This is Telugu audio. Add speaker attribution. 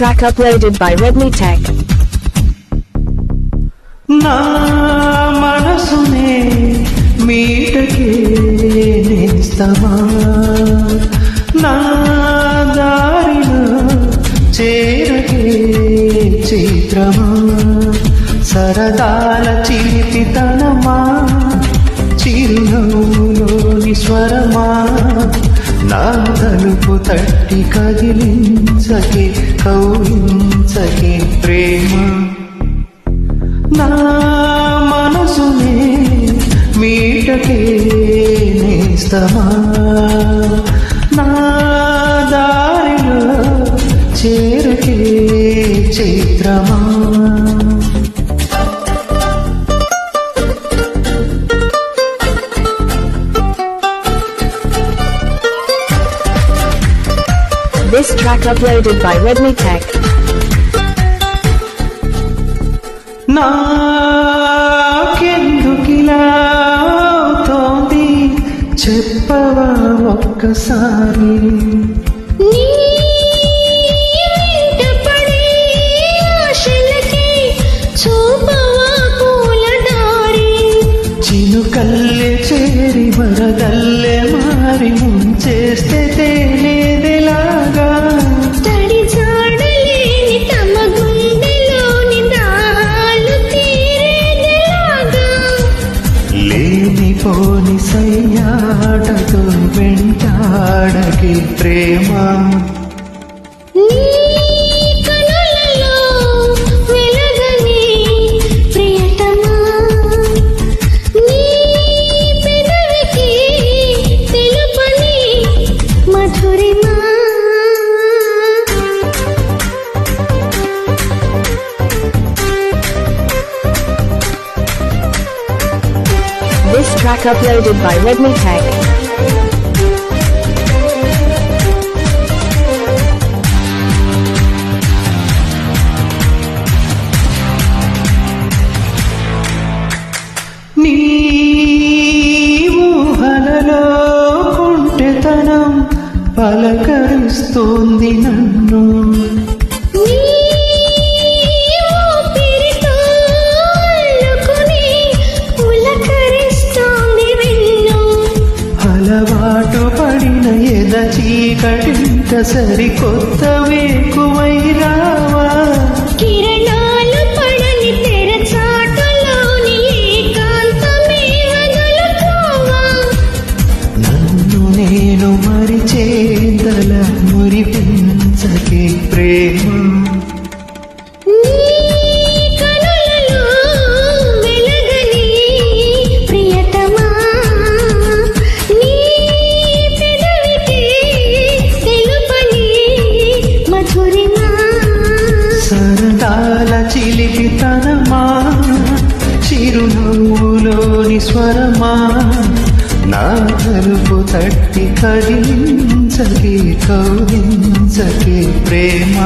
Speaker 1: track uploaded by Redmi Tech.
Speaker 2: నా మనసునే మీటకే నేస్తమా నా దారిలో చేరకే చిత్రమా సరదాల చిలిపితనమా చిరునవ్వులోని స్వరమా నా తలుపు తట్టి కదిలించకే కౌలించకే ప్రేమ నా మనసునే మీటకే నేస్తమా నా దారిలో చేరకే చైత్రమా
Speaker 1: This track uploaded by Redmi Tech.
Speaker 2: నాకెందుకిలా అవుతోంది చెప్పవా ఒక్కసారి చినుకల్లే చేరి వరదల్లే మారి ముంచేస్తే తేలేదెలాగా లేనిపోని సయ్యాటతో వెంటాడకే ప్రేమ
Speaker 1: This track uploaded by Redmi Tech.
Speaker 2: నీ ఊహలలో కుంటెతనం పలకరిస్తోంది నన్ను అలవాటు పడిన ఎద చీకటింట సరికొత్త వేకువై రావా
Speaker 3: కిరణాలు పడని తెరచాటులోని ఏకాంతమే వదులుకోవా
Speaker 2: నన్ను నేను మరిచేందల మురిపించకే ప్రేమ సరదాల చిలిపితనమా చిరునవ్వులోని స్వరమా నా తలుపు తట్టి కదిలించకే కౌలించకే ప్రేమ